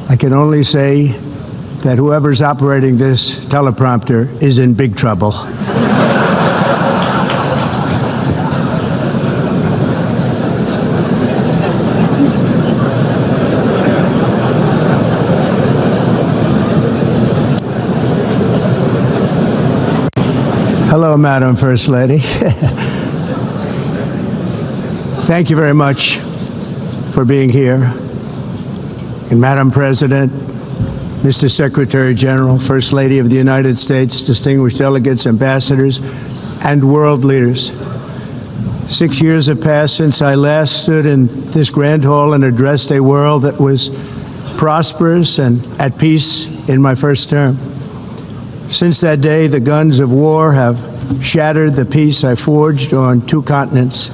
I can only say that whoever's operating this teleprompter is in big trouble. Hello, Madam First Lady. Thank you very much for being here. And Madam President, Mr. Secretary General, First Lady of the United States, distinguished delegates, ambassadors, and world leaders. 6 years have passed since I last stood in this grand hall and addressed a world that was prosperous and at peace in my first term. Since that day, the guns of war have shattered the peace I forged on 2 continents.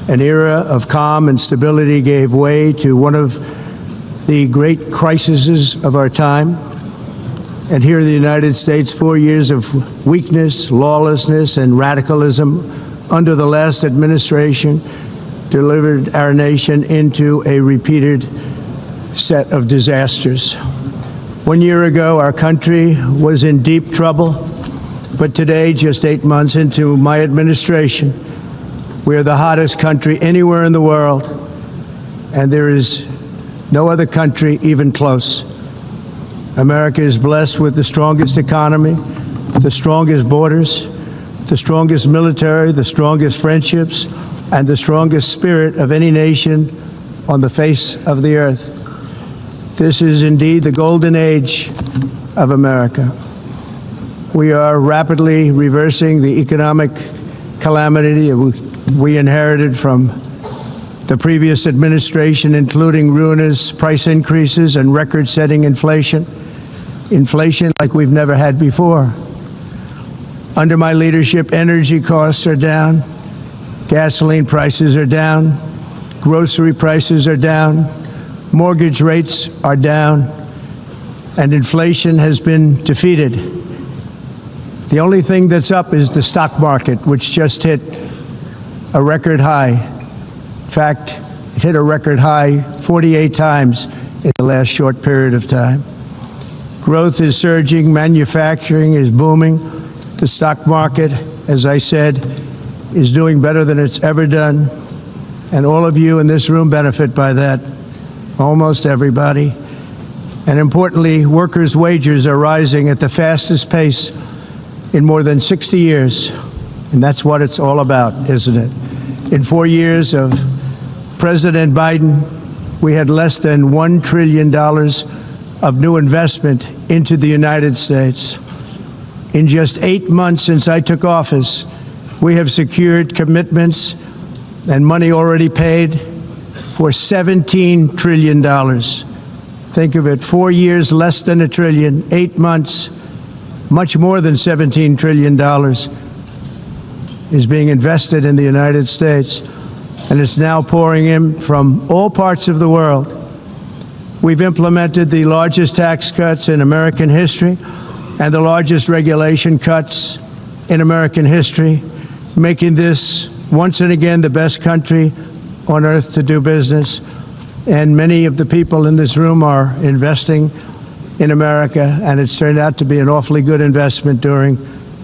An era of calm and stability gave way to one of the great crises of our time. And here in the United States, 4 years of weakness, lawlessness, and radicalism under the last administration delivered our nation into a repeated set of disasters. 1 year ago, our country was in deep trouble, but today, just 8 months into my administration, we are the hottest country anywhere in the world, and there is no other country even close. America is blessed with the strongest economy, the strongest borders, the strongest military, the strongest friendships, and the strongest spirit of any nation on the face of the earth. This is indeed the golden age of America. We are rapidly reversing the economic calamity we inherited from the previous administration, including ruinous price increases and record-setting inflation like we've never had before. Under my leadership, energy costs are down, gasoline prices are down, grocery prices are down, mortgage rates are down, and inflation has been defeated. The only thing that's up is the stock market, which just hit a record high. In fact, it hit a record high 48 times in the last short period of time. Growth is surging, manufacturing is booming. The stock market, as I said, is doing better than it's ever done. And all of you in this room benefit by that, almost everybody. And importantly, workers' wages are rising at the fastest pace in more than 60 years. And that's what it's all about, isn't it? In 4 years of President Biden, we had less than $1 trillion of new investment into the United States. In just 8 months since I took office, we have secured commitments and money already paid for $17 trillion. Think of it, 4 years, less than $1 trillion, 8 months, much more than $17 trillion is being invested in the United States, and it's now pouring in from all parts of the world. We've implemented the largest tax cuts in American history and the largest regulation cuts in American history, making this once and again the best country on earth to do business. And many of the people in this room are investing in America, and it's turned out to be an awfully good investment during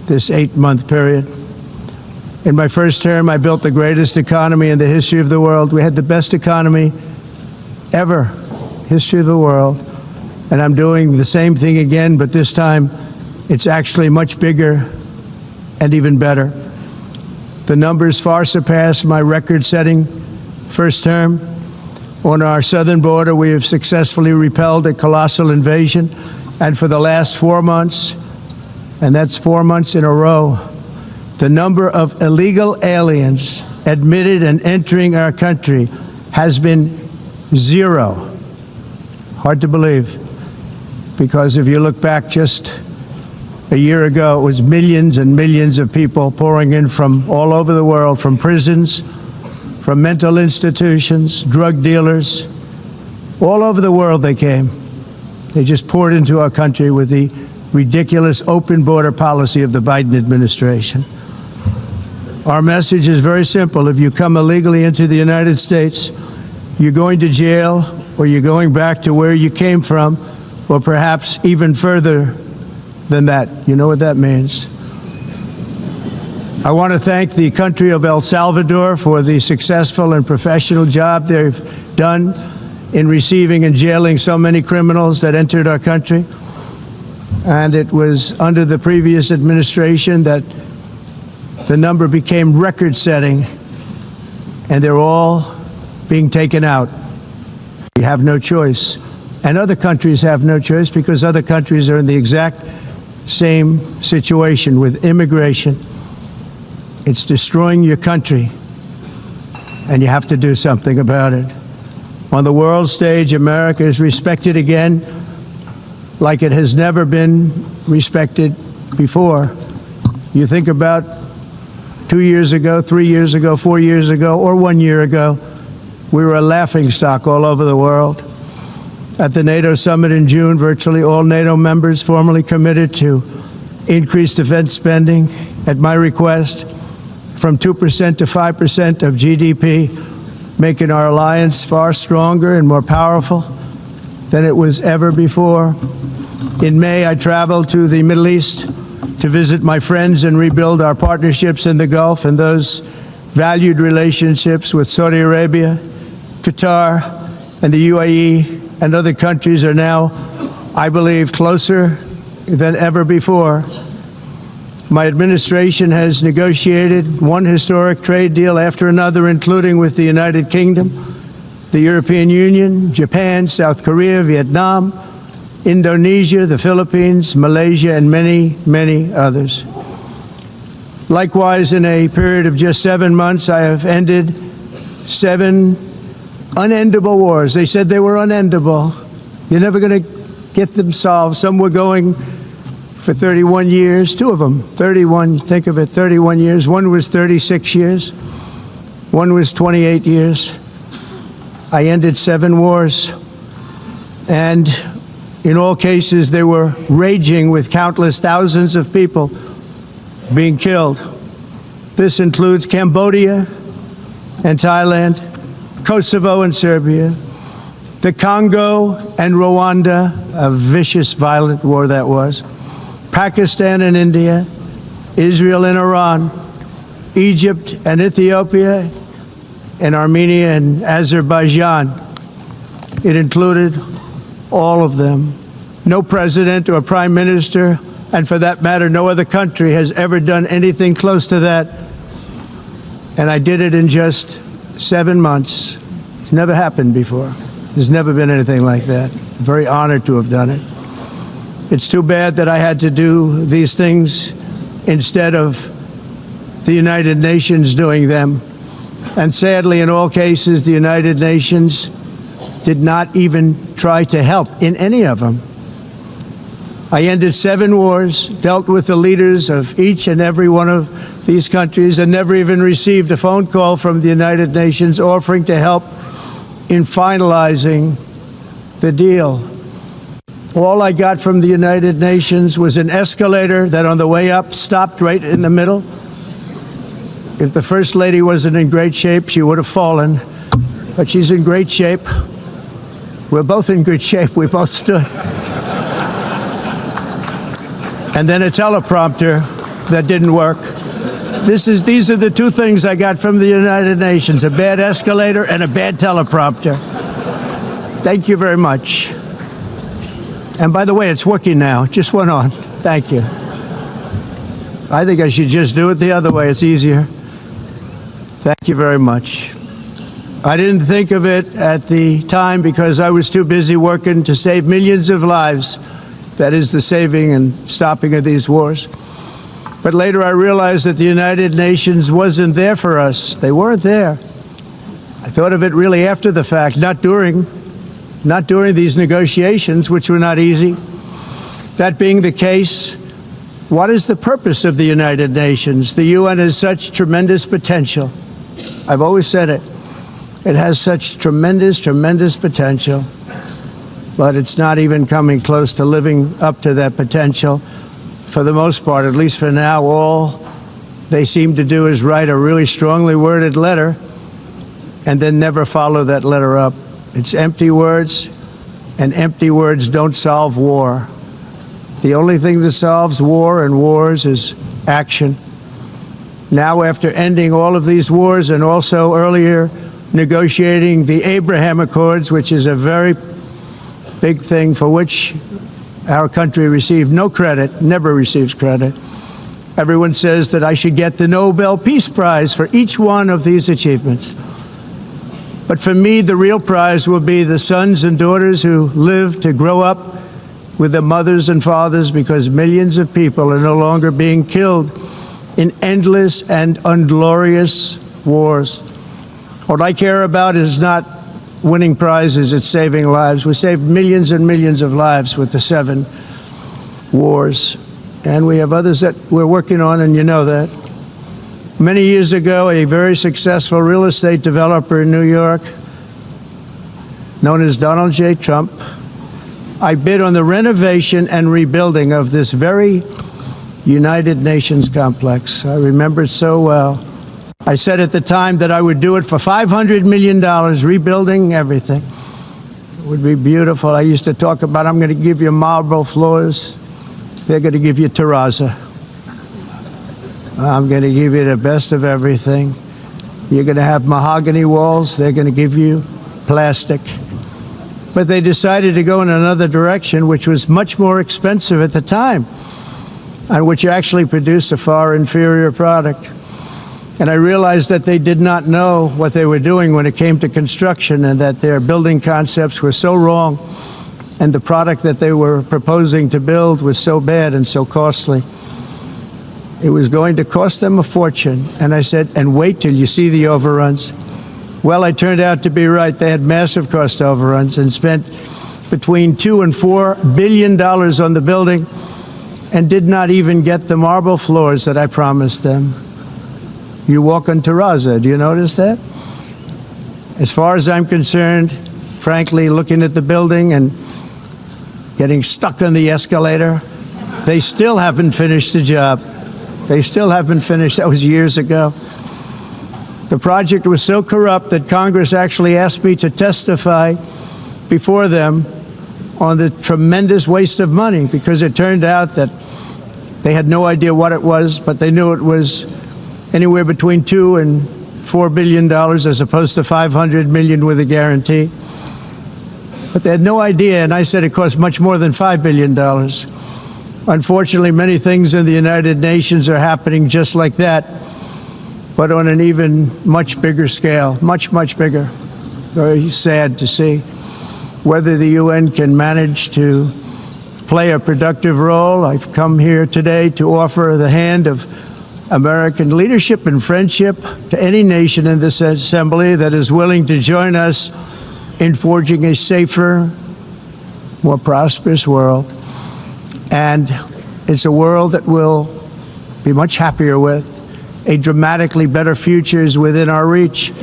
this 8-month period. In my first term, I built the greatest economy in the history of the world. We had the best economy ever, history of the world. And I'm doing the same thing again, but this time it's actually much bigger and even better. The numbers far surpass my record-setting first term. On our southern border, we have successfully repelled a colossal invasion. And for the last 4 months, and that's 4 months in a row, the number of illegal aliens admitted and entering our country has been 0. Hard to believe, because if you look back just a year ago, it was millions and millions of people pouring in from all over the world, from prisons, from mental institutions, drug dealers. All over the world they came. They just poured into our country with the ridiculous open border policy of the Biden administration. Our message is very simple. If you come illegally into the United States, you're going to jail or you're going back to where you came from, or perhaps even further than that. You know what that means. I want to thank the country of El Salvador for the successful and professional job they've done in receiving and jailing so many criminals that entered our country. And it was under the previous administration that the number became record-setting, and they're all being taken out. We have no choice. And other countries have no choice because other countries are in the exact same situation with immigration. It's destroying your country, and you have to do something about it. On the world stage, America is respected again like it has never been respected before. You think about 2 years ago, 3 years ago, 4 years ago, or 1 year ago, we were a laughingstock all over the world. At the NATO summit in June, virtually all NATO members formally committed to increase defense spending at my request from 2% to 5% of GDP, making our alliance far stronger and more powerful than it was ever before. In May, I traveled to the Middle East to visit my friends and rebuild our partnerships in the Gulf and those valued relationships with Saudi Arabia, Qatar, and the UAE and other countries are now, I believe, closer than ever before. My administration has negotiated one historic trade deal after another, including with the United Kingdom, the European Union, Japan, South Korea, Vietnam, Indonesia, the Philippines, Malaysia, and many, many others. Likewise, in a period of just 7 months, I have ended 7 unendable wars. They said they were unendable. You're never going to get them solved. Some were going for 31 years, 2 of them, 31, think of it, 31 years. One was 36 years. One was 28 years. I ended 7 wars. And in all cases, they were raging with countless thousands of people being killed. This includes Cambodia and Thailand, Kosovo and Serbia, the Congo and Rwanda, a vicious, violent war that was, Pakistan and India, Israel and Iran, Egypt and Ethiopia, and Armenia and Azerbaijan. It included all of them. No president or prime minister, and for that matter, no other country has ever done anything close to that. And I did it in just 7 months. It's never happened before. There's never been anything like that. I'm very honored to have done it. It's too bad that I had to do these things instead of the United Nations doing them. And sadly, in all cases, the United Nations did not even try to help in any of them. I ended 7 wars, dealt with the leaders of each and every one of these countries, and never even received a phone call from the United Nations offering to help in finalizing the deal. All I got from the United Nations was an escalator that on the way up stopped right in the middle. If the First Lady wasn't in great shape, she would have fallen, but she's in great shape. We're both in good shape. We both stood. And then a teleprompter that didn't work. These are the 2 things I got from the United Nations, a bad escalator and a bad teleprompter. Thank you very much. And by the way, it's working now. It just went on. Thank you. I think I should just do it the other way. It's easier. Thank you very much. I didn't think of it at the time because I was too busy working to save millions of lives. That is the saving and stopping of these wars. But later I realized that the United Nations wasn't there for us. They weren't there. I thought of it really after the fact, not during these negotiations, which were not easy. That being the case, what is the purpose of the United Nations? The UN has such tremendous potential. I've always said it. It has such tremendous, tremendous potential, but it's not even coming close to living up to that potential. For the most part, at least for now, all they seem to do is write a really strongly worded letter and then never follow that letter up. It's empty words, and empty words don't solve war. The only thing that solves war and wars is action. Now, after ending all of these wars and also earlier negotiating the Abraham Accords, which is a very big thing for which our country received no credit, never receives credit. Everyone says that I should get the Nobel Peace Prize for each one of these achievements. But for me, the real prize will be the sons and daughters who live to grow up with their mothers and fathers, because millions of people are no longer being killed in endless and unglorious wars. What I care about is not winning prizes, it's saving lives. We saved millions and millions of lives with the 7 wars. And we have others that we're working on, and you know that. Many years ago, a very successful real estate developer in New York, known as Donald J. Trump, I bid on the renovation and rebuilding of this very United Nations complex. I remember it so well. I said at the time that I would do it for $500 million, rebuilding everything. It would be beautiful. I used to talk about, I'm going to give you marble floors. They're going to give you terrazzo. I'm going to give you the best of everything. You're going to have mahogany walls. They're going to give you plastic. But they decided to go in another direction, which was much more expensive at the time, and which actually produced a far inferior product. And I realized that they did not know what they were doing when it came to construction, and that their building concepts were so wrong, and the product that they were proposing to build was so bad and so costly. It was going to cost them a fortune. And I said, and wait till you see the overruns. Well, I turned out to be right. They had massive cost overruns and spent between $2 and $4 billion on the building, and did not even get the marble floors that I promised them. You walk on terrazzo. Do you notice that? As far as I'm concerned, frankly, looking at the building and getting stuck on the escalator, they still haven't finished the job. They still haven't finished. That was years ago. The project was so corrupt that Congress actually asked me to testify before them on the tremendous waste of money, because it turned out that they had no idea what it was, but they knew it was anywhere between $2 and $4 billion as opposed to $500 million with a guarantee. But they had no idea, and I said it cost much more than $5 billion. Unfortunately, many things in the United Nations are happening just like that, but on an even much bigger scale, much, much bigger. Very sad to see. Whether the UN can manage to play a productive role, I've come here today to offer the hand of American leadership and friendship to any nation in this assembly that is willing to join us in forging a safer, more prosperous world. And it's a world that we'll be much happier with. A dramatically better future is within our reach.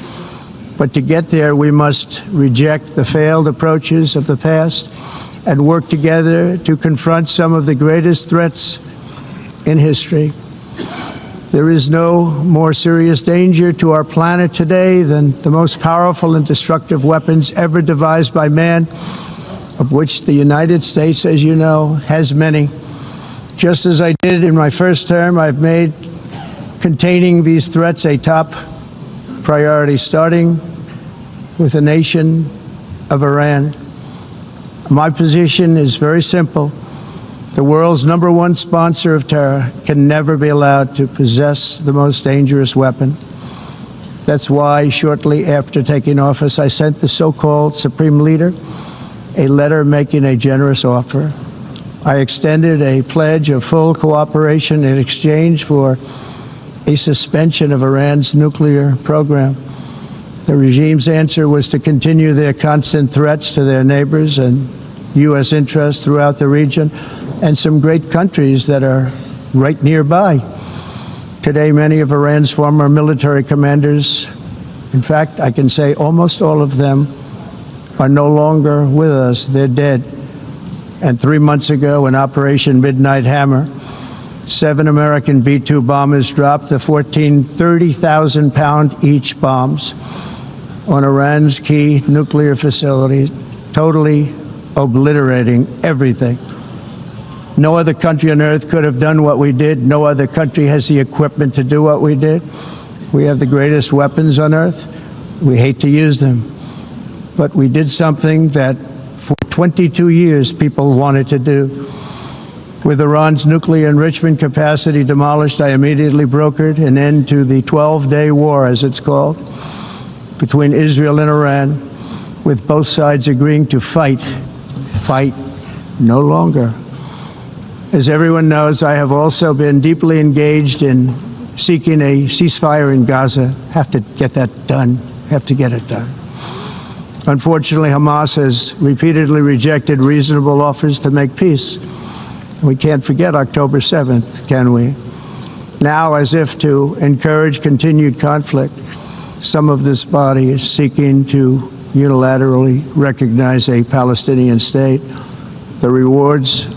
But to get there, we must reject the failed approaches of the past and work together to confront some of the greatest threats in history. There is no more serious danger to our planet today than the most powerful and destructive weapons ever devised by man, of which the United States, as you know, has many. Just as I did in my first term, I've made containing these threats a top priority, starting with the nation of Iran. My position is very simple. The world's #1 sponsor of terror can never be allowed to possess the most dangerous weapon. That's why, shortly after taking office, I sent the so-called Supreme Leader a letter making a generous offer. I extended a pledge of full cooperation in exchange for a suspension of Iran's nuclear program. The regime's answer was to continue their constant threats to their neighbors and U.S. interests throughout the region, and some great countries that are right nearby. Today, many of Iran's former military commanders, in fact, I can say almost all of them, are no longer with us. They're dead. And 3 months ago, in Operation Midnight Hammer, 7 American B-2 bombers dropped the 30,000-pound each bombs. on Iran's key nuclear facility, totally obliterating everything. No other country on earth could have done what we did. No other country has the equipment to do what we did. We have the greatest weapons on earth. We hate to use them. But we did something that for 22 years people wanted to do. With Iran's nuclear enrichment capacity demolished, I immediately brokered an end to the 12-day war, as it's called, between Israel and Iran, with both sides agreeing to fight no longer. As everyone knows, I have also been deeply engaged in seeking a ceasefire in Gaza. Have to get that done. Have to get it done. Unfortunately, Hamas has repeatedly rejected reasonable offers to make peace. We can't forget October 7th, can we? Now, as if to encourage continued conflict, some of this body is seeking to unilaterally recognize a Palestinian state. The rewards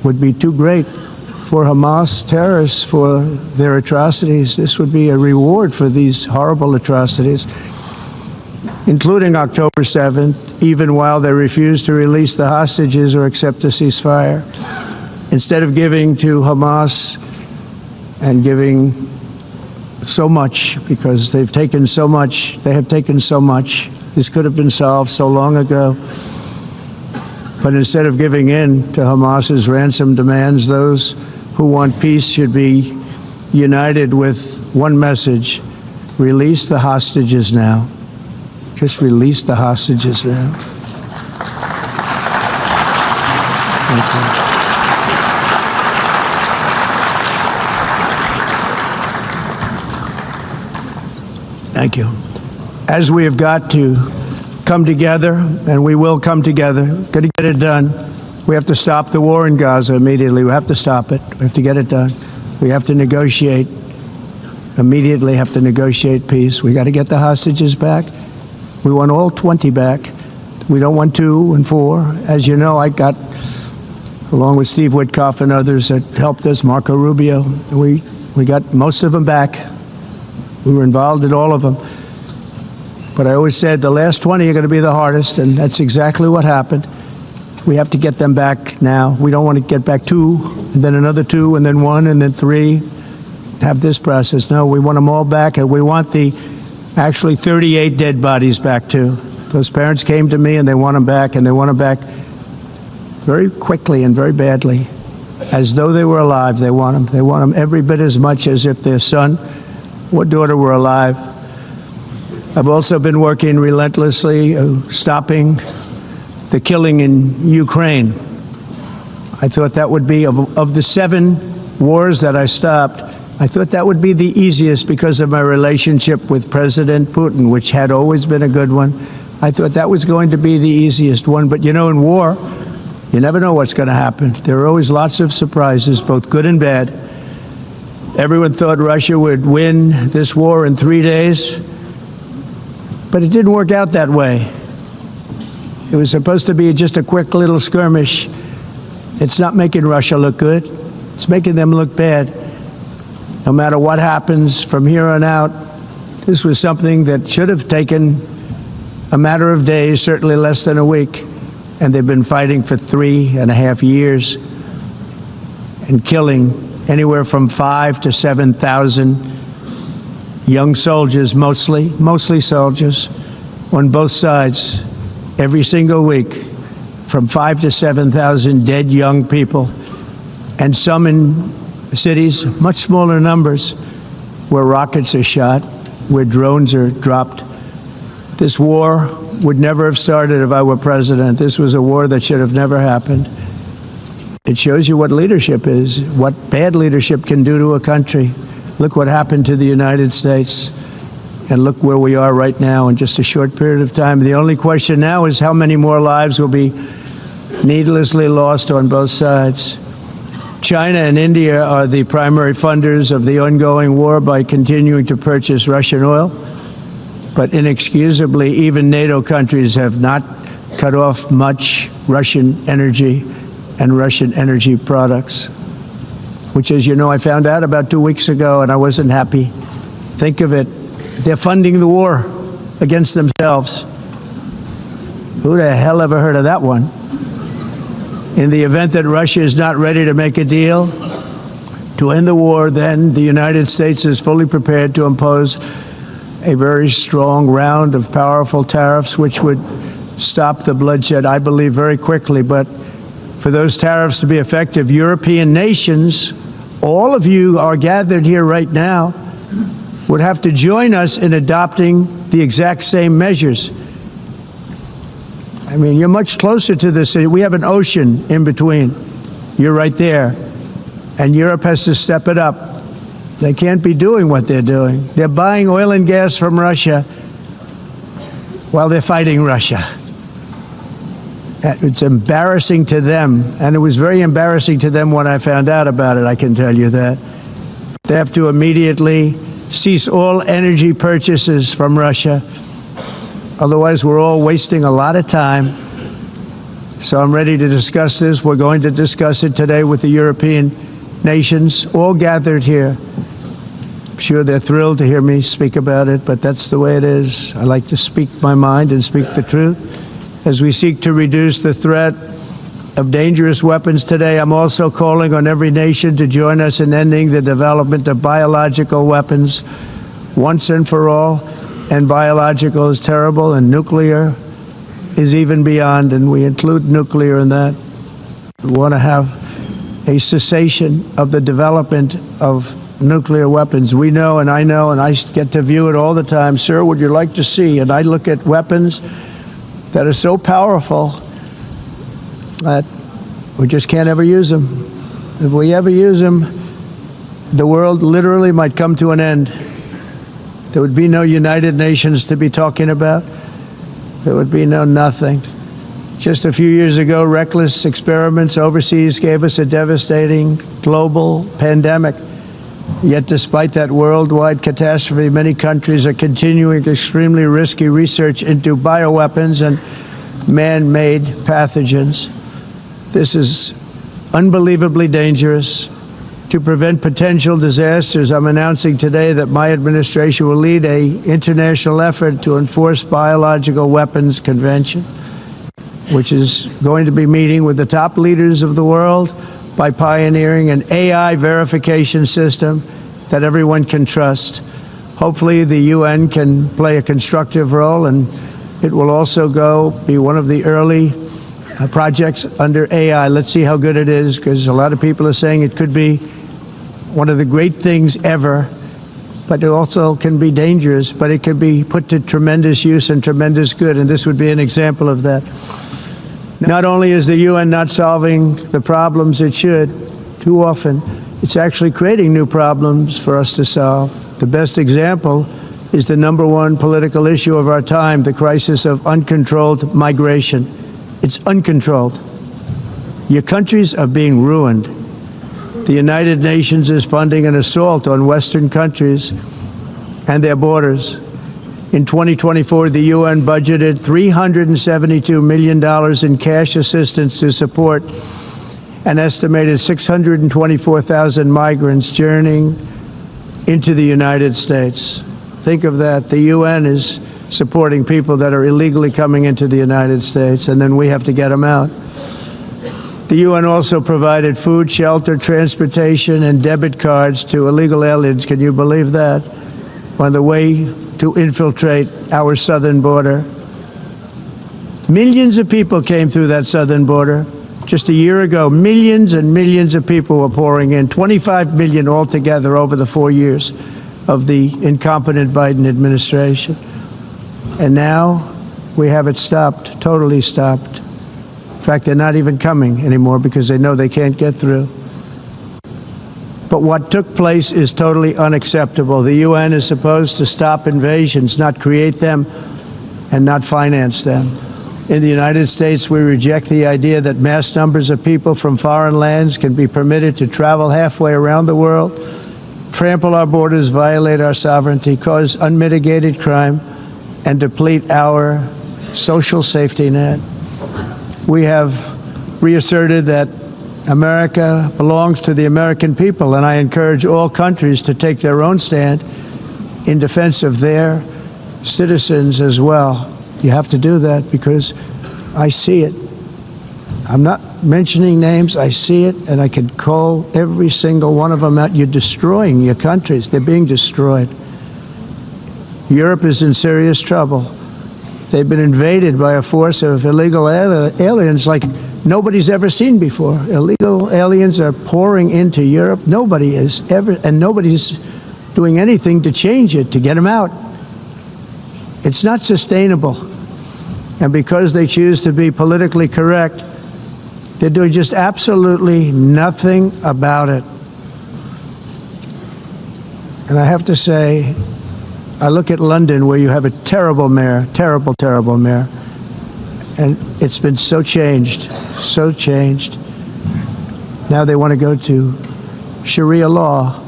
would be too great for Hamas terrorists for their atrocities. This would be a reward for these horrible atrocities, including October 7th, even while they refuse to release the hostages or accept a ceasefire. Instead of giving to Hamas and giving so much, because they've taken so much, they have taken so much. This could have been solved so long ago. But instead of giving in to Hamas's ransom demands, those who want peace should be united with one message: release the hostages now. Just release the hostages now. Thank you. Thank you. As we have got to come together, and we will come together, got to get it done. We have to stop the war in Gaza immediately. We have to stop it. We have to get it done. We have to negotiate, immediately have to negotiate peace. We got to get the hostages back. We want all 20 back. We don't want 2 and 4. As you know, I got, along with Steve Witkoff and others that helped us, Marco Rubio, we got most of them back. We were involved in all of them. But I always said the last 20 are going to be the hardest, and that's exactly what happened. We have to get them back now. We don't want to get back 2, and then another 2, and then 1, and then 3. Have this process. No, we want them all back, and we want the actually 38 dead bodies back too. Those parents came to me and they want them back, and they want them back very quickly and very badly. As though they were alive, they want them. They want them every bit as much as if their son or daughter were alive. I've also been working relentlessly, stopping the killing in Ukraine. I thought that would be, of the 7 wars that I stopped, I thought that would be the easiest because of my relationship with President Putin, which had always been a good one. I thought that was going to be the easiest one. But you know, in war, you never know what's going to happen. There are always lots of surprises, both good and bad. Everyone thought Russia would win this war in 3 days, but it didn't work out that way. It was supposed to be just a quick little skirmish. It's not making Russia look good. It's making them look bad. No matter what happens from here on out, this was something that should have taken a matter of days, certainly less than a week. And they've been fighting for 3.5 years and killing anywhere from 5,000 to 7,000 young soldiers, mostly soldiers, on both sides, every single week, from 5,000 to 7,000 dead young people, and some in cities, much smaller numbers, where rockets are shot, where drones are dropped. This war would never have started if I were president. This was a war that should have never happened. It shows you what leadership is, what bad leadership can do to a country. Look what happened to the United States, and look where we are right now in just a short period of time. The only question now is how many more lives will be needlessly lost on both sides. China and India are the primary funders of the ongoing war by continuing to purchase Russian oil. But inexcusably, even NATO countries have not cut off much Russian energy and Russian energy products, which, as you know, I found out about 2 weeks ago, and I wasn't happy. Think of it. They're funding the war. against themselves. Who the hell ever heard of that one? In the event that Russia is not ready to make a deal to end the war, then the United States is fully prepared to impose a very strong round of powerful tariffs, which would stop the bloodshed, I believe, very quickly. But for those tariffs to be effective, European nations, all of you are gathered here right now, would have to join us in adopting the exact same measures. I mean, you're much closer to this. We have an ocean in between. You're right there. And Europe has to step it up. They can't be doing what they're doing. They're buying oil and gas from Russia while they're fighting Russia. It's embarrassing to them, and it was very embarrassing to them when I found out about it, I can tell you that. They have to immediately cease all energy purchases from Russia. Otherwise, we're all wasting a lot of time. So I'm ready to discuss this. We're going to discuss it today with the European nations, all gathered here. I'm sure they're thrilled to hear me speak about it, but that's the way it is. I like to speak my mind and speak the truth. As we seek to reduce the threat of dangerous weapons today, I'm also calling on every nation to join us in ending the development of biological weapons once and for all. And biological is terrible, and nuclear is even beyond, and we include nuclear in that. We want to have a cessation of the development of nuclear weapons. We know, and I get to view it all the time. Sir, would you like to see? And I look at weapons that are so powerful that we just can't ever use them. If we ever use them, the world literally might come to an end. There would be no United Nations to be talking about. There would be no nothing. Just a few years ago, reckless experiments overseas gave us a devastating global pandemic. Yet despite that worldwide catastrophe, many countries are continuing extremely risky research into bioweapons and man-made pathogens. This is unbelievably dangerous. To prevent potential disasters, I'm announcing today that my administration will lead an international effort to enforce biological weapons convention, which is going to be meeting with the top leaders of the world by pioneering an AI verification system that everyone can trust. Hopefully the UN can play a constructive role, and it will also be one of the early projects under AI. Let's see how good it is, because a lot of people are saying it could be one of the great things ever, but it also can be dangerous, but it can be put to tremendous use and tremendous good, and this would be an example of that. Not only is the UN not solving the problems it should, too often, it's actually creating new problems for us to solve. The best example is the number one political issue of our time, the crisis of uncontrolled migration. It's uncontrolled. Your countries are being ruined. The United Nations is funding an assault on Western countries and their borders. In 2024, the UN budgeted $372 million in cash assistance to support an estimated 624,000 migrants journeying into the United States. Think of that. The UN is supporting people that are illegally coming into the United States, and then we have to get them out. The UN also provided food, shelter, transportation, and debit cards to illegal aliens. Can you believe that? On the way to infiltrate our southern border. Millions of people came through that southern border. Just a year ago, millions and millions of people were pouring in, 25 million altogether over the 4 years of the incompetent Biden administration. And now we have it stopped, totally stopped. In fact, they're not even coming anymore because they know they can't get through. But what took place is totally unacceptable. The UN is supposed to stop invasions, not create them and not finance them. In the United States, we reject the idea that mass numbers of people from foreign lands can be permitted to travel halfway around the world, trample our borders, violate our sovereignty, cause unmitigated crime, and deplete our social safety net. We have reasserted that America belongs to the American people, and I encourage all countries to take their own stand in defense of their citizens as well. You have to do that because I see it. I'm not mentioning names. I see it, and I can call every single one of them out. You're destroying your countries. They're being destroyed. Europe is in serious trouble. They've been invaded by a force of illegal aliens like nobody's ever seen before. Illegal aliens are pouring into Europe. Nobody is ever, and nobody's doing anything to change it, to get them out. It's not sustainable. And because they choose to be politically correct, they're doing just absolutely nothing about it. And I have to say, I look at London, where you have a terrible mayor, terrible, terrible mayor, and it's been so changed, so changed. Now they want to go to Sharia law,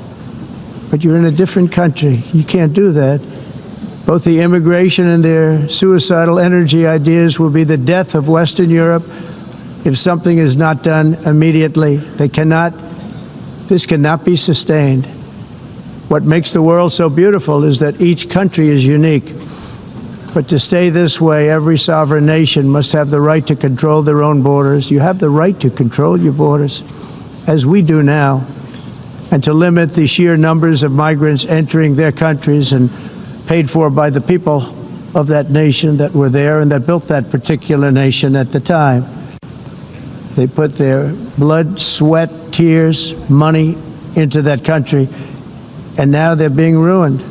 but you're in a different country. You can't do that. Both the immigration and their suicidal energy ideas will be the death of Western Europe if something is not done immediately. This cannot be sustained. What makes the world so beautiful is that each country is unique. But to stay this way, every sovereign nation must have the right to control their own borders. You have the right to control your borders, as we do now, and to limit the sheer numbers of migrants entering their countries and paid for by the people of that nation that were there and that built that particular nation at the time. They put their blood, sweat, tears, money into that country, and now they're being ruined.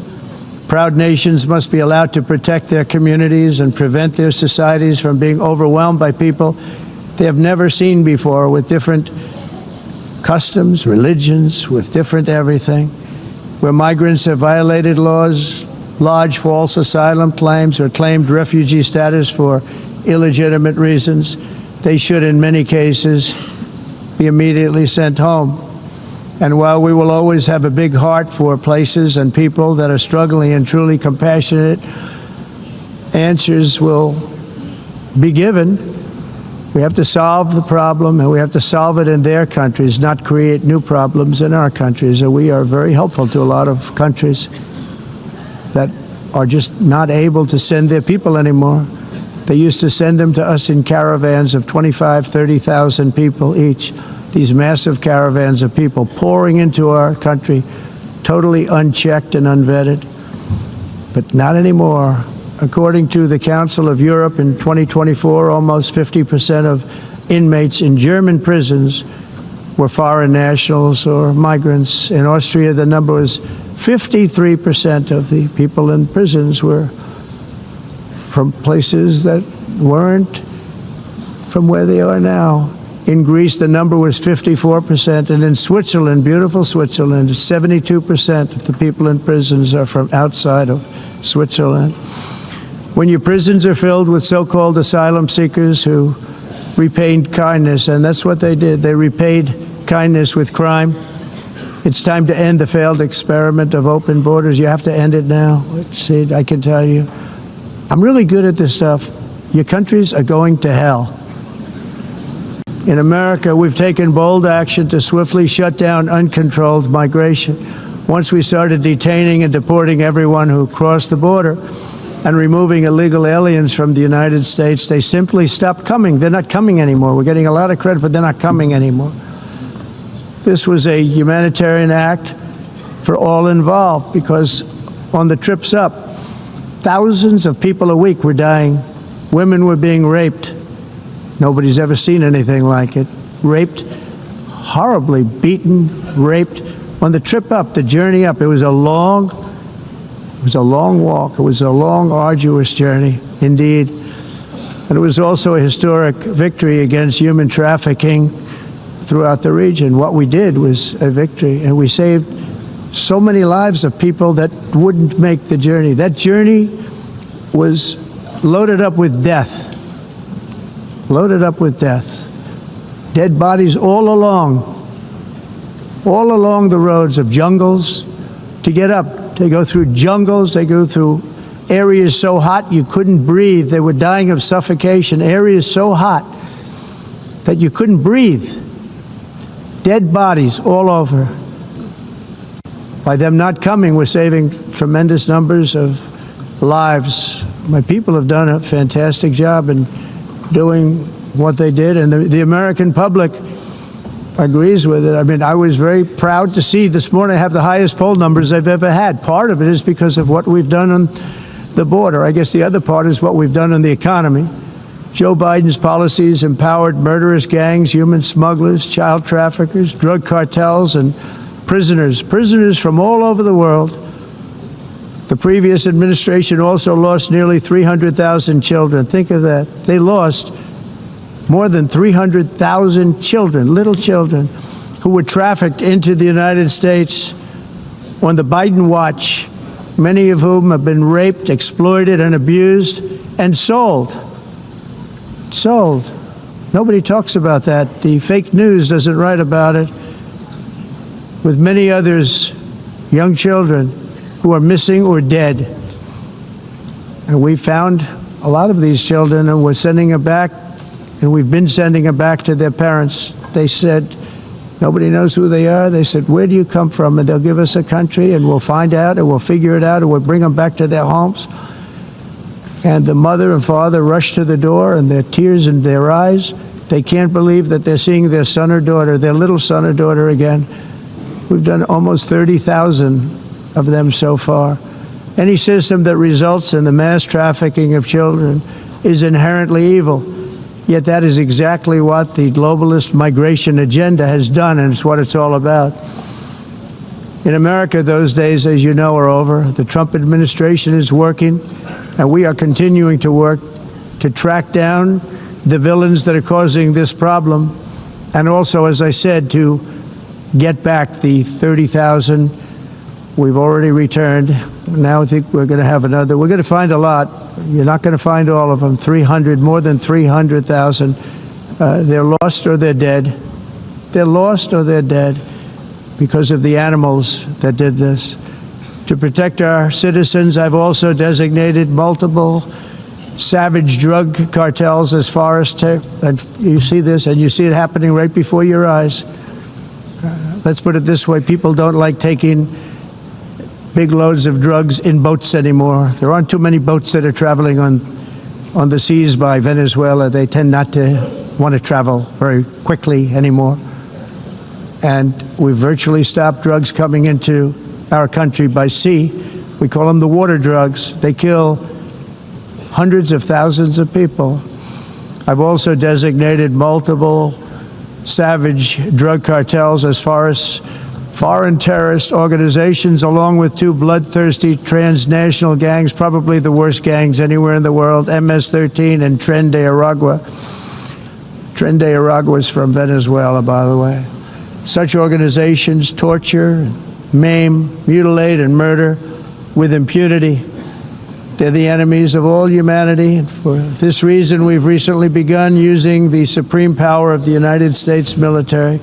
Proud nations must be allowed to protect their communities and prevent their societies from being overwhelmed by people they have never seen before, with different customs, religions, with different everything. Where migrants have violated laws, lodged false asylum claims, or claimed refugee status for illegitimate reasons, they should, in many cases, be immediately sent home. And while we will always have a big heart for places and people that are struggling and truly compassionate, answers will be given. We have to solve the problem, and we have to solve it in their countries, not create new problems in our countries. And we are very helpful to a lot of countries that are just not able to send their people anymore. They used to send them to us in caravans of 25,000, 30,000 people each. These massive caravans of people pouring into our country, totally unchecked and unvetted. But not anymore. According to the Council of Europe, in 2024, almost 50% of inmates in German prisons were foreign nationals or migrants. In Austria, the number was 53% of the people in prisons were from places that weren't from where they are now. In Greece, the number was 54%, and in Switzerland, beautiful Switzerland, 72% of the people in prisons are from outside of Switzerland. When your prisons are filled with so-called asylum seekers who repaid kindness, and that's what they did, they repaid kindness with crime, it's time to end the failed experiment of open borders. You have to end it now. Let's see, I can tell you, I'm really good at this stuff. Your countries are going to hell. In America, we've taken bold action to swiftly shut down uncontrolled migration. Once we started detaining and deporting everyone who crossed the border and removing illegal aliens from the United States, they simply stopped coming. They're not coming anymore. We're getting a lot of credit, but they're not coming anymore. This was a humanitarian act for all involved, because on the trips up, thousands of people a week were dying. Women were being raped. Nobody's ever seen anything like it. Raped, horribly beaten, raped. On the trip up, the journey up, it was a long walk. It was a long, arduous journey, indeed. And it was also a historic victory against human trafficking throughout the region. What we did was a victory, and we saved so many lives of people that wouldn't make the journey. That journey was loaded up with death. Loaded up with death. Dead bodies all along the roads of jungles. To get up, they go through jungles, they go through areas so hot you couldn't breathe. They were dying of suffocation. Areas so hot that you couldn't breathe. Dead bodies all over. By them not coming, we're saving tremendous numbers of lives. My people have done a fantastic job in doing what they did, and the American public agrees with it. I mean, I was very proud to see this morning I have the highest poll numbers I've ever had. Part of it is because of what we've done on the border. I guess the other part is what we've done on the economy. Joe Biden's policies empowered murderous gangs, human smugglers, child traffickers, drug cartels, and prisoners from all over the world. The previous administration also lost nearly 300,000 children. Think of that. They lost more than 300,000 children, little children, who were trafficked into the United States on the Biden watch, many of whom have been raped, exploited, and abused, and sold. Sold. Nobody talks about that. The fake news doesn't write about it. With many others, young children who are missing or dead. And we found a lot of these children, and we're sending them back, and we've been sending them back to their parents. They said, nobody knows who they are. They said, where do you come from? And they'll give us a country, and we'll find out, and we'll figure it out, and we'll bring them back to their homes. And the mother and father rush to the door, and their tears in their eyes. They can't believe that they're seeing their son or daughter, their little son or daughter again. We've done almost 30,000 of them so far. Any system that results in the mass trafficking of children is inherently evil. Yet that is exactly what the globalist migration agenda has done, and it's what it's all about. In America, those days, as you know, are over. The Trump administration is working, and we are continuing to work to track down the villains that are causing this problem, and also, as I said, to get back the 30,000 we've already returned. Now I think we're going to have another. We're going to find a lot. You're not going to find all of them. 300, more than 300,000. They're lost or they're dead. They're lost or they're dead because of the animals that did this. To protect our citizens, I've also designated multiple savage drug cartels as far as and you see this, and you see it happening right before your eyes. Let's put it this way. People don't like taking big loads of drugs in boats anymore. There aren't too many boats that are traveling on the seas by Venezuela. They tend not to want to travel very quickly anymore. And we virtually stopped drugs coming into our country by sea. We call them the water drugs. They kill hundreds of thousands of people. I've also designated multiple savage drug cartels as far as foreign terrorist organizations, along with two bloodthirsty transnational gangs, probably the worst gangs anywhere in the world, MS-13 and Tren de Aragua. Tren de Aragua is from Venezuela, by the way. Such organizations torture, maim, mutilate, and murder with impunity. They're the enemies of all humanity. And for this reason, we've recently begun using the supreme power of the United States military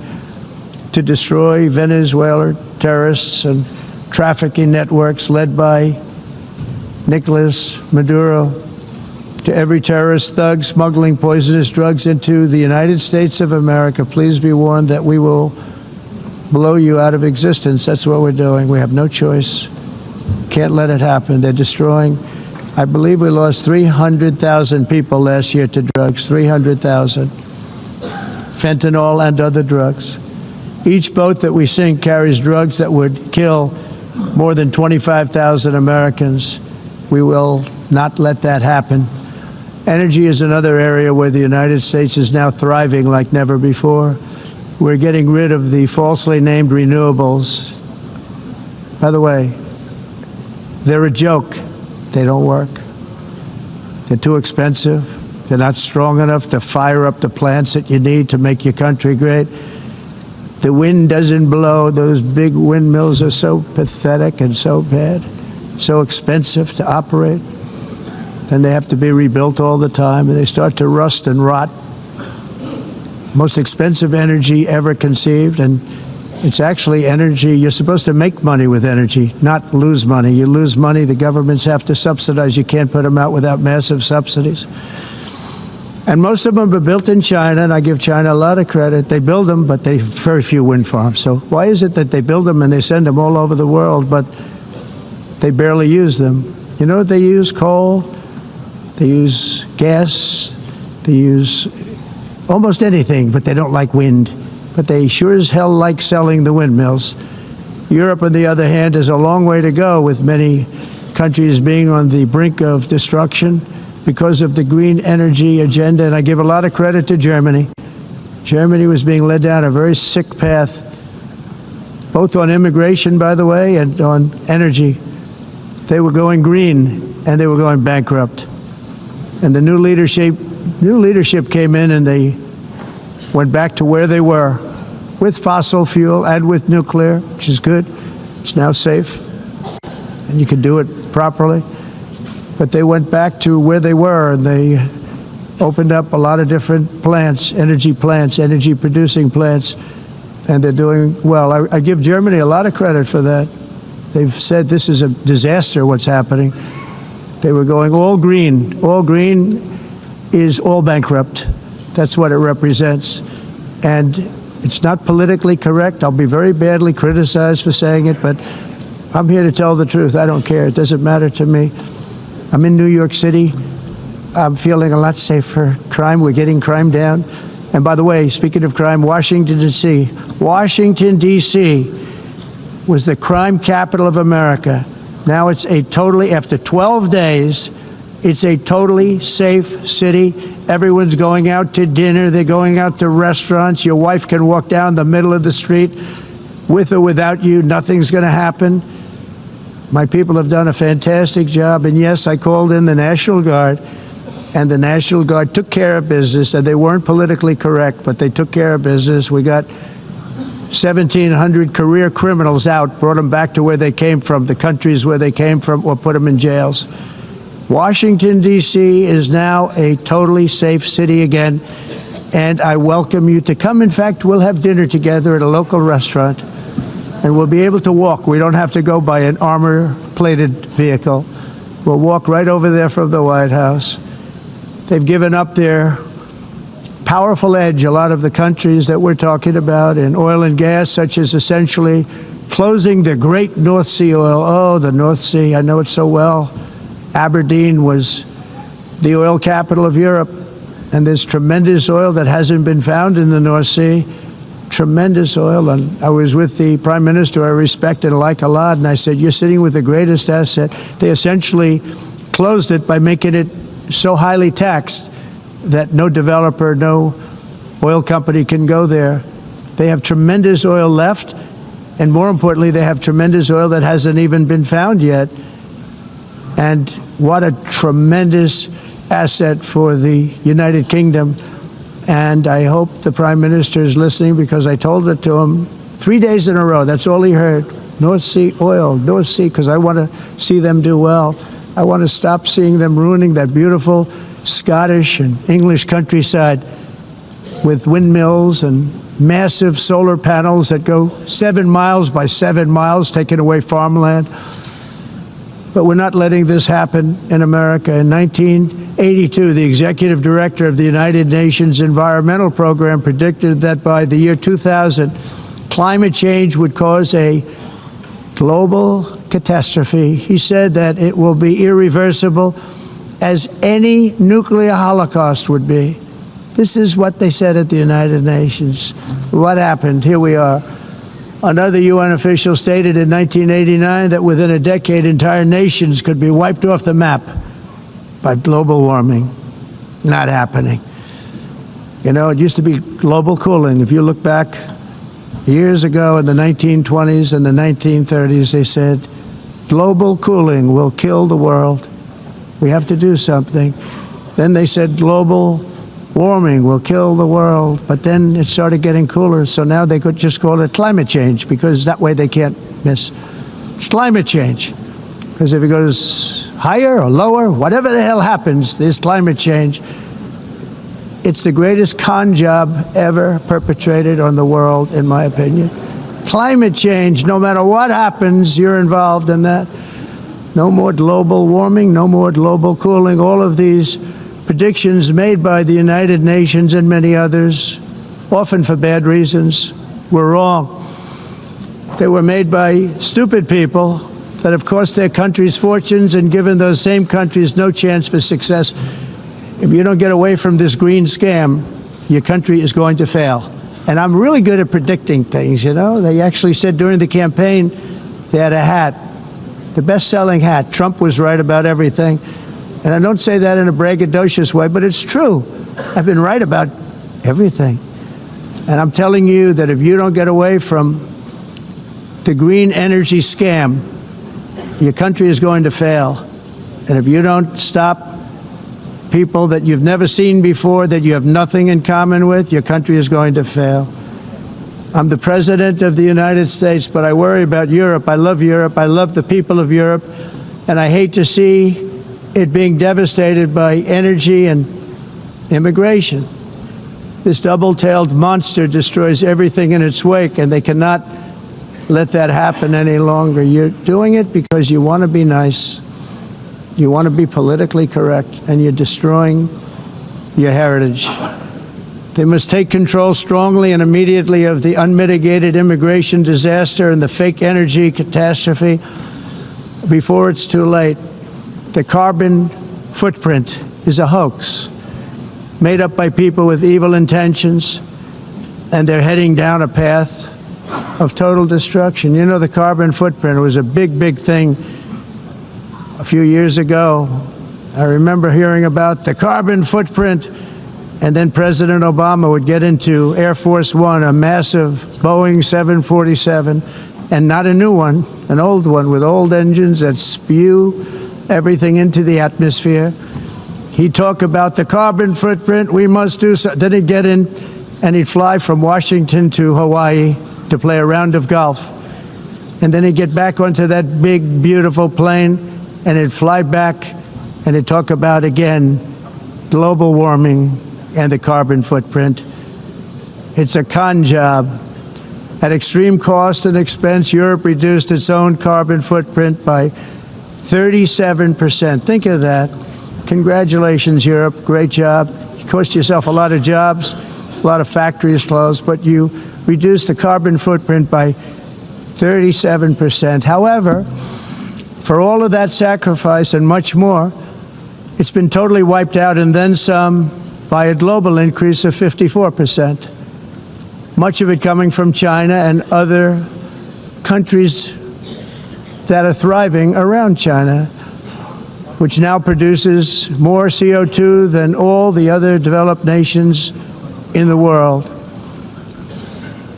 to destroy Venezuela terrorists and trafficking networks led by Nicolas Maduro. To every terrorist thug smuggling poisonous drugs into the United States of America, please be warned that we will blow you out of existence. That's what we're doing. We have no choice. Can't let it happen. They're destroying. I believe we lost 300,000 people last year to drugs, 300,000. Fentanyl and other drugs. Each boat that we sink carries drugs that would kill more than 25,000 Americans. We will not let that happen. Energy is another area where the United States is now thriving like never before. We're getting rid of the falsely named renewables. By the way, they're a joke. They don't work. They're too expensive. They're not strong enough to fire up the plants that you need to make your country great. The wind doesn't blow. Those big windmills are so pathetic and so bad, so expensive to operate. And they have to be rebuilt all the time, and they start to rust and rot. Most expensive energy ever conceived, and it's actually energy. You're supposed to make money with energy, not lose money. You lose money, the governments have to subsidize. You can't put them out without massive subsidies. And most of them are built in China, and I give China a lot of credit. They build them, but they have very few wind farms. So why is it that they build them and they send them all over the world, but they barely use them? You know what they use? Coal. They use gas. They use almost anything, but they don't like wind. But they sure as hell like selling the windmills. Europe, on the other hand, has a long way to go, with many countries being on the brink of destruction because of the green energy agenda. And I give a lot of credit to Germany. Germany was being led down a very sick path, both on immigration, by the way, and on energy. They were going green, and they were going bankrupt. And the new leadership came in, and they went back to where they were, with fossil fuel and with nuclear, which is good. It's now safe, and you can do it properly. But they went back to where they were, and they opened up a lot of different plants, energy-producing plants, and they're doing well. I give Germany a lot of credit for that. They've said this is a disaster, what's happening. They were going all green. All green is all bankrupt. That's what it represents. And it's not politically correct. I'll be very badly criticized for saying it, but I'm here to tell the truth. I don't care. It doesn't matter to me. I'm in New York City. I'm feeling a lot safer. Crime, we're getting crime down. And by the way, speaking of crime, Washington, D.C. Washington, D.C. was the crime capital of America. Now it's after 12 days, it's a totally safe city. Everyone's going out to dinner. They're going out to restaurants. Your wife can walk down the middle of the street with or without you. Nothing's going to happen. My people have done a fantastic job. And yes, I called in the National Guard, and the National Guard took care of business. And they weren't politically correct, but they took care of business. We got 1,700 career criminals out, brought them back to where they came from, the countries where they came from, or put them in jails. Washington, D.C. is now a totally safe city again, and I welcome you to come. In fact, we'll have dinner together at a local restaurant, and we'll be able to walk. We don't have to go by an armor-plated vehicle. We'll walk right over there from the White House. They've given up their powerful edge, a lot of the countries that we're talking about, in oil and gas, such as essentially closing the great North Sea oil. Oh, the North Sea, I know it so well. Aberdeen was the oil capital of Europe, and there's tremendous oil that hasn't been found in the North Sea. Tremendous oil. And I was with the Prime Minister I respect and like a lot, and I said, you're sitting with the greatest asset. They essentially closed it by making it so highly taxed that no developer, no oil company can go there. They have tremendous oil left, and more importantly, they have tremendous oil that hasn't even been found yet. And what a tremendous asset for the United Kingdom. And I hope the Prime Minister is listening, because I told it to him 3 days in a row. That's all he heard. North Sea oil, North Sea, because I want to see them do well. I want to stop seeing them ruining that beautiful Scottish and English countryside with windmills and massive solar panels that go 7 miles by 7 miles, taking away farmland. But we're not letting this happen in America. In 1982, the executive director of the United Nations Environmental Program predicted that by the year 2000, climate change would cause a global catastrophe. He said that it will be irreversible, as any nuclear holocaust would be. This is what they said at the United Nations. What happened? Here we are. Another UN official stated in 1989 that within a decade, entire nations could be wiped off the map by global warming. Not happening. You know, it used to be global cooling. If you look back years ago in the 1920s and the 1930s, they said, global cooling will kill the world. We have to do something. Then they said global warming will kill the world, but then it started getting cooler, so now they could just call it climate change, because that way they can't miss. It's climate change, because if it goes higher or lower, whatever the hell happens, there's climate change. It's the greatest con job ever perpetrated on the world, in my opinion. Climate change, no matter what happens, you're involved in that. No more global warming, no more global cooling. All of these predictions made by the United Nations and many others, often for bad reasons, were wrong. They were made by stupid people that have cost their countries fortunes and given those same countries no chance for success. If you don't get away from this green scam, your country is going to fail. And I'm really good at predicting things, you know. They actually said during the campaign they had a hat, the best-selling hat. Trump was right about everything. And I don't say that in a braggadocious way, but it's true. I've been right about everything. And I'm telling you that if you don't get away from the green energy scam, your country is going to fail. And if you don't stop people that you've never seen before, that you have nothing in common with, your country is going to fail. I'm the President of the United States, but I worry about Europe. I love Europe. I love the people of Europe. And I hate to see it being devastated by energy and immigration. This double-tailed monster destroys everything in its wake, and they cannot let that happen any longer. You're doing it because you want to be nice. You want to be politically correct, and you're destroying your heritage. They must take control strongly and immediately of the unmitigated immigration disaster and the fake energy catastrophe before it's too late. The carbon footprint is a hoax made up by people with evil intentions, and they're heading down a path of total destruction. You know, the carbon footprint was a big, big thing a few years ago. I remember hearing about the carbon footprint, and then President Obama would get into Air Force One, a massive Boeing 747, and not a new one, an old one with old engines that spew everything into the atmosphere. He'd talk about the carbon footprint, we must do so. Then he'd get in and he'd fly from Washington to Hawaii to play a round of golf. And then he'd get back onto that big, beautiful plane and he'd fly back and he'd talk about, again, global warming and the carbon footprint. It's a con job. At extreme cost and expense, Europe reduced its own carbon footprint by 37%. Think of that. Congratulations, Europe. Great job. You cost yourself a lot of jobs, a lot of factories closed, but you reduced the carbon footprint by 37%. However, for all of that sacrifice and much more, it's been totally wiped out and then some by a global increase of 54%. Much of it coming from China and other countries that are thriving around China, which now produces more CO2 than all the other developed nations in the world.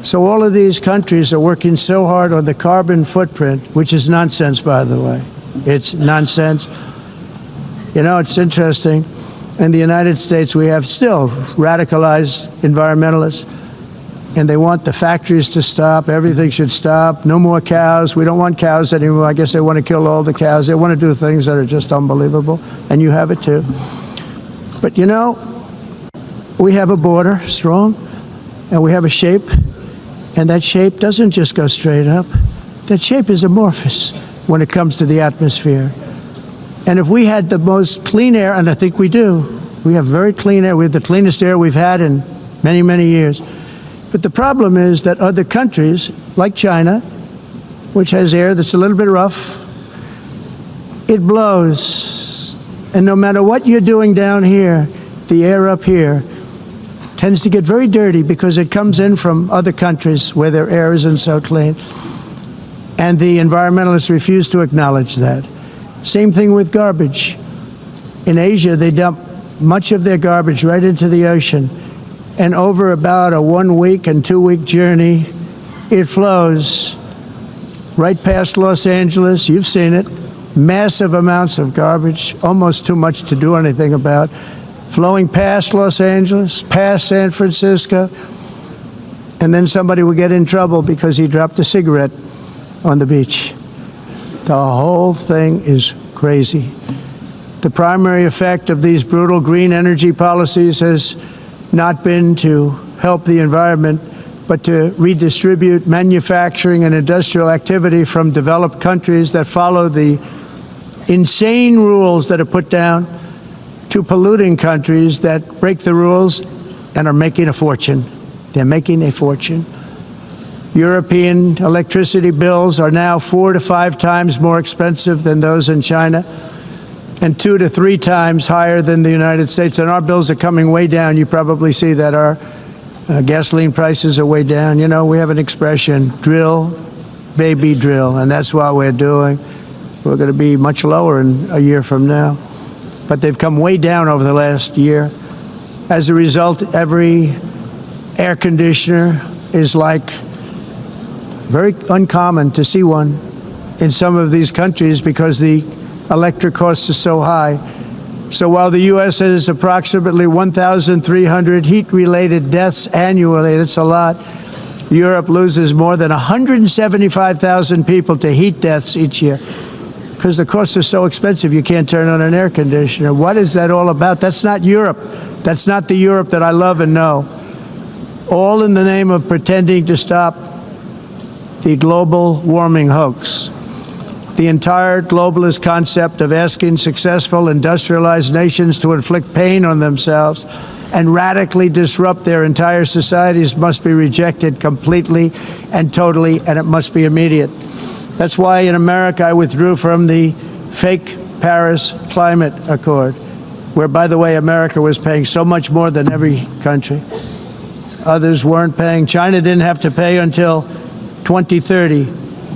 So all of these countries are working so hard on the carbon footprint, which is nonsense, by the way. It's nonsense. You know, it's interesting. In the United States, we have still radicalized environmentalists, and they want the factories to stop. Everything should stop. No more cows. We don't want cows anymore. I guess they want to kill all the cows. They want to do things that are just unbelievable, and you have it too. But you know, we have a border, strong, and we have a shape, and that shape doesn't just go straight up. That shape is amorphous when it comes to the atmosphere. And if we had the most clean air, and I think we do, we have very clean air. We have the cleanest air we've had in many, many years. But the problem is that other countries, like China, which has air that's a little bit rough, it blows. And no matter what you're doing down here, the air up here tends to get very dirty because it comes in from other countries where their air isn't so clean. And the environmentalists refuse to acknowledge that. Same thing with garbage. In Asia, they dump much of their garbage right into the ocean. And over about a 1 week and 2 week journey, it flows right past Los Angeles. You've seen it. Massive amounts of garbage, almost too much to do anything about, flowing past Los Angeles, past San Francisco, and then somebody will get in trouble because he dropped a cigarette on the beach. The whole thing is crazy. The primary effect of these brutal green energy policies has not been to help the environment, but to redistribute manufacturing and industrial activity from developed countries that follow the insane rules that are put down to polluting countries that break the rules and are making a fortune. They're making a fortune. European electricity bills are now 4 to 5 times more expensive than those in China, and 2 to 3 times higher than the United States. And our bills are coming way down. You probably see that our gasoline prices are way down. You know, we have an expression, drill, baby, drill, and that's what we're doing. We're going to be much lower in a year from now. But they've come way down over the last year. As a result, every air conditioner is like very uncommon to see one in some of these countries because the electric costs are so high. So while the U.S. has approximately 1,300 heat-related deaths annually, that's a lot, Europe loses more than 175,000 people to heat deaths each year because the costs are so expensive you can't turn on an air conditioner. What is that all about? That's not Europe. That's not the Europe that I love and know. All in the name of pretending to stop the global warming hoax. The entire globalist concept of asking successful industrialized nations to inflict pain on themselves and radically disrupt their entire societies must be rejected completely and totally, and it must be immediate. That's why in America I withdrew from the fake Paris Climate Accord, where, by the way, America was paying so much more than every country. Others weren't paying. China didn't have to pay until 2030.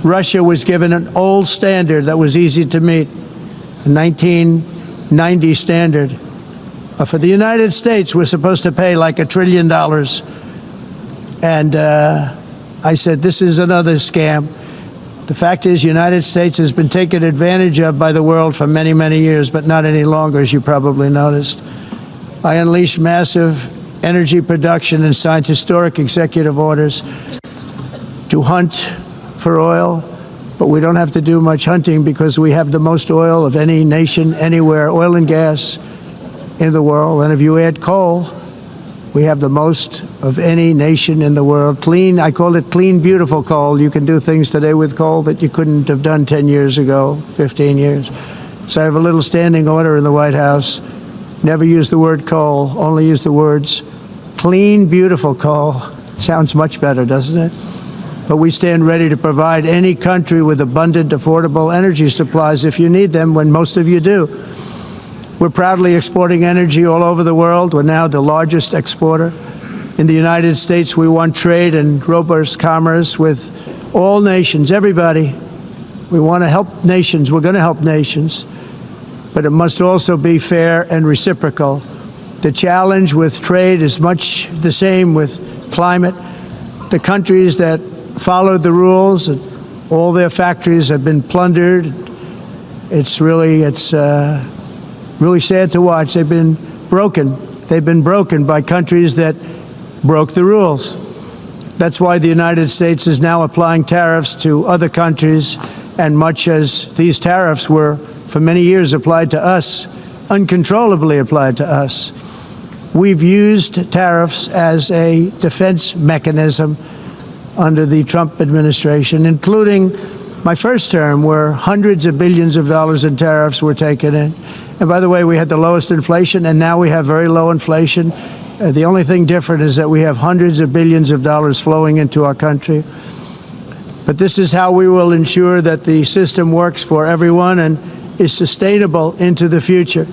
Russia was given an old standard that was easy to meet, a 1990 standard. For the United States, we're supposed to pay like $1 trillion. And I said, this is another scam. The fact is, the United States has been taken advantage of by the world for many, many years, but not any longer, as you probably noticed. I unleashed massive energy production and signed historic executive orders to hunt for oil, but we don't have to do much hunting because we have the most oil of any nation anywhere, oil and gas in the world. And if you add coal, we have the most of any nation in the world. Clean, I call it clean, beautiful coal. You can do things today with coal that you couldn't have done 10 years ago, 15 years. So I have a little standing order in the White House. Never use the word coal, only use the words clean, beautiful coal. Sounds much better, doesn't it? But we stand ready to provide any country with abundant, affordable energy supplies if you need them, when most of you do. We're proudly exporting energy all over the world. We're now the largest exporter. In the United States, we want trade and robust commerce with all nations, everybody. We want to help nations. We're going to help nations. But it must also be fair and reciprocal. The challenge with trade is much the same with climate. The countries that followed the rules, and all their factories have been plundered. It's really sad to watch. They've been broken. They've been broken by countries that broke the rules. That's why the United States is now applying tariffs to other countries, and much as these tariffs were for many years applied to us, uncontrollably applied to us. We've used tariffs as a defense mechanism under the Trump administration, including my first term, where hundreds of billions of dollars in tariffs were taken in. And by the way, we had the lowest inflation, and now we have very low inflation. The only thing different is that we have hundreds of billions of dollars flowing into our country. But this is how we will ensure that the system works for everyone and is sustainable into the future.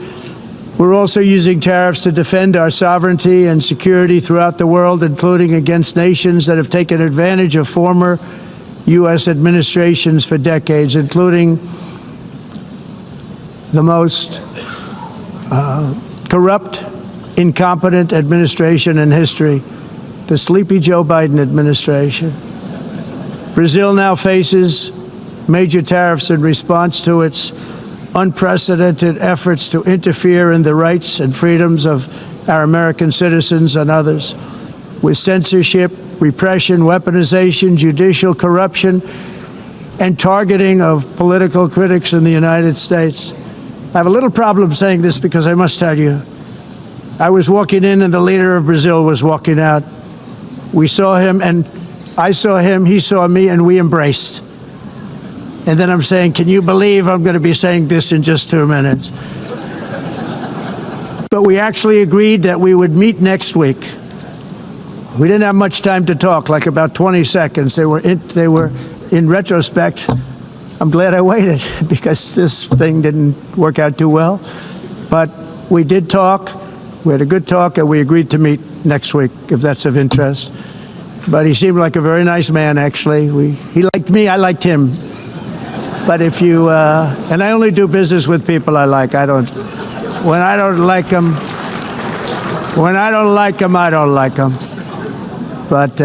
We're also using tariffs to defend our sovereignty and security throughout the world, including against nations that have taken advantage of former U.S. administrations for decades, including the most corrupt, incompetent administration in history, the sleepy Joe Biden administration. Brazil now faces major tariffs in response to its unprecedented efforts to interfere in the rights and freedoms of our American citizens and others, with censorship, repression, weaponization, judicial corruption, and targeting of political critics in the United States. I have a little problem saying this because I must tell you, I was walking in and the leader of Brazil was walking out. We saw him and I saw him, he saw me, and we embraced. And then I'm saying, can you believe I'm going to be saying this in just 2 minutes? But we actually agreed that we would meet next week We didn't have much time to talk, like about 20 seconds. They were in retrospect, I'm glad I waited because this thing didn't work out too well. But we did talk. We had a good talk, and we agreed to meet next week, if that's of interest. But he seemed like a very nice man, actually. He liked me, I liked him. But if you, and I only do business with people I like. When I don't like them, I don't like them. But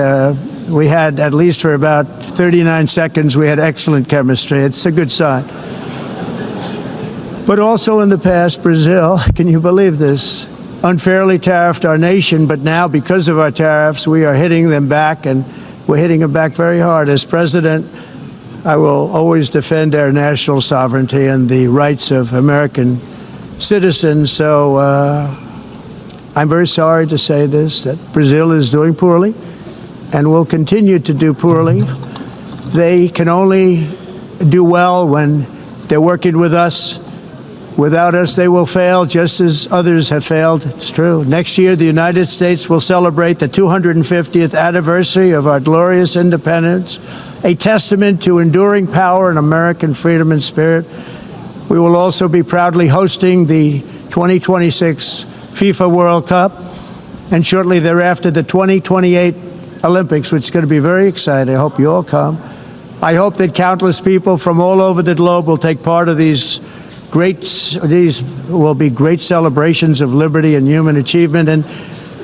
we had, at least for about 39 seconds, we had excellent chemistry. It's a good sign. But also in the past, Brazil, can you believe this, unfairly tariffed our nation, but now because of our tariffs, we are hitting them back, and we're hitting them back very hard. As president, I will always defend our national sovereignty and the rights of American citizens. So I'm very sorry to say this, that Brazil is doing poorly and will continue to do poorly. They can only do well when they're working with us. Without us, they will fail, just as others have failed. It's true. Next year, the United States will celebrate the 250th anniversary of our glorious independence, a testament to enduring power and American freedom and spirit. We will also be proudly hosting the 2026 FIFA World Cup, and shortly thereafter, the 2028 Olympics, which is going to be very exciting. I hope you all come. I hope that countless people from all over the globe will take part of these will be great celebrations of liberty and human achievement, and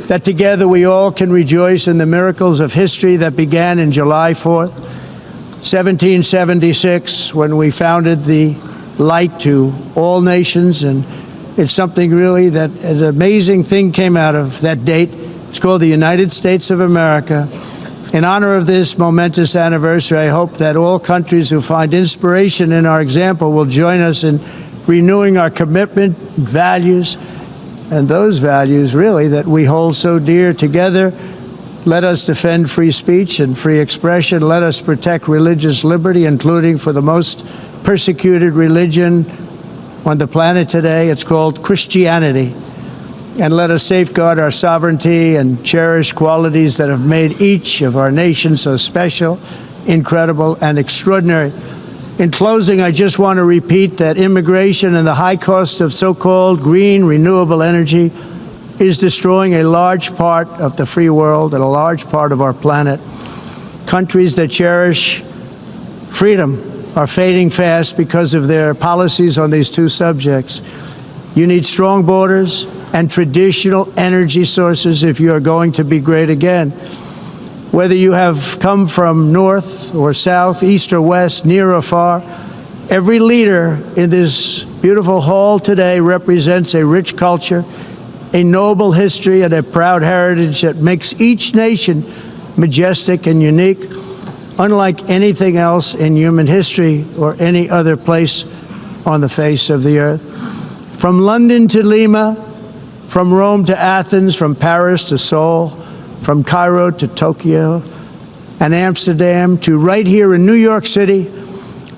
that together we all can rejoice in the miracles of history that began in July 4th, 1776, when we founded the light to all nations. And it's something really that an amazing thing came out of that date. It's called the United States of America. In honor of this momentous anniversary, I hope that all countries who find inspiration in our example will join us in renewing our commitment, values, and those values really that we hold so dear. Together, let us defend free speech and free expression. Let us protect religious liberty, including for the most persecuted religion on the planet today. It's called Christianity. And let us safeguard our sovereignty and cherish qualities that have made each of our nations so special, incredible, and extraordinary. In closing, I just want to repeat that immigration and the high cost of so-called green renewable energy is destroying a large part of the free world and a large part of our planet. Countries that cherish freedom are fading fast because of their policies on these two subjects. You need strong borders and traditional energy sources if you are going to be great again. Whether you have come from north or south, east or west, near or far, every leader in this beautiful hall today represents a rich culture, a noble history, and a proud heritage that makes each nation majestic and unique, unlike anything else in human history or any other place on the face of the earth. From London to Lima, from Rome to Athens, from Paris to Seoul, from Cairo to Tokyo and Amsterdam to right here in New York City,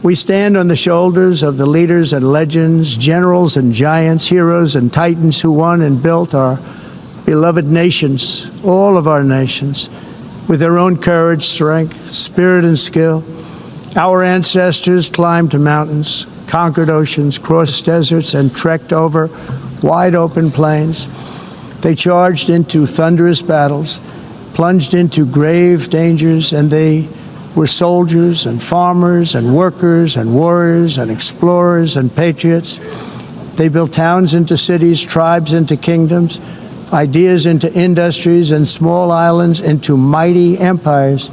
we stand on the shoulders of the leaders and legends, generals and giants, heroes and titans who won and built our beloved nations, all of our nations, with their own courage, strength, spirit, and skill. Our ancestors climbed mountains, conquered oceans, crossed deserts, and trekked over wide open plains. They charged into thunderous battles, plunged into grave dangers, and they were soldiers and farmers and workers and warriors and explorers and patriots. They built towns into cities, tribes into kingdoms, ideas into industries, and small islands into mighty empires.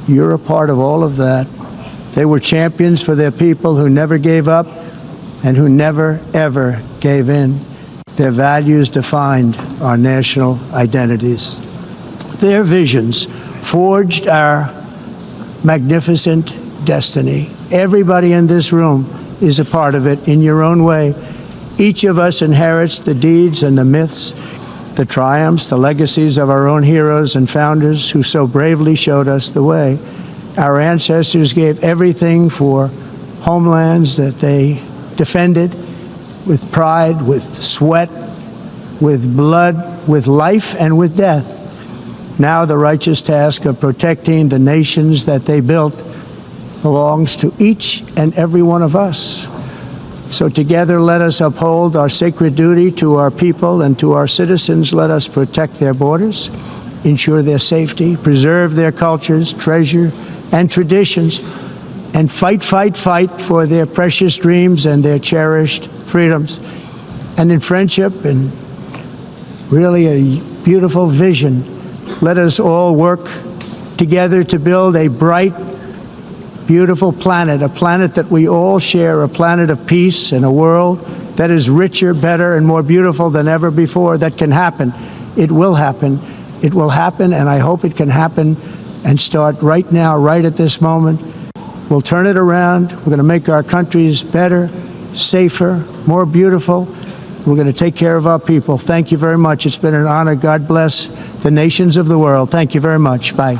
You're a part of all of that. They were champions for their people who never gave up and who never, ever gave in. Their values defined our national identities. Their visions forged our magnificent destiny. Everybody in this room is a part of it in your own way. Each of us inherits the deeds and the myths, the triumphs, the legacies of our own heroes and founders who so bravely showed us the way. Our ancestors gave everything for homelands that they defended with pride, with sweat, with blood, with life, and with death. Now the righteous task of protecting the nations that they built belongs to each and every one of us. So together let us uphold our sacred duty to our people and to our citizens. Let us protect their borders, ensure their safety, preserve their cultures, treasure, and traditions, and fight for their precious dreams and their cherished freedoms. And in friendship and really a beautiful vision, let us all work together to build a bright, beautiful planet, a planet that we all share, a planet of peace and a world that is richer, better, and more beautiful than ever before. That can happen. It will happen. It will happen, and I hope it can happen and start right now, right at this moment. We'll turn it around. We're going to make our countries better, safer, more beautiful. We're going to take care of our people. Thank you very much. It's been an honor. God bless the nations of the world. Thank you very much. Bye.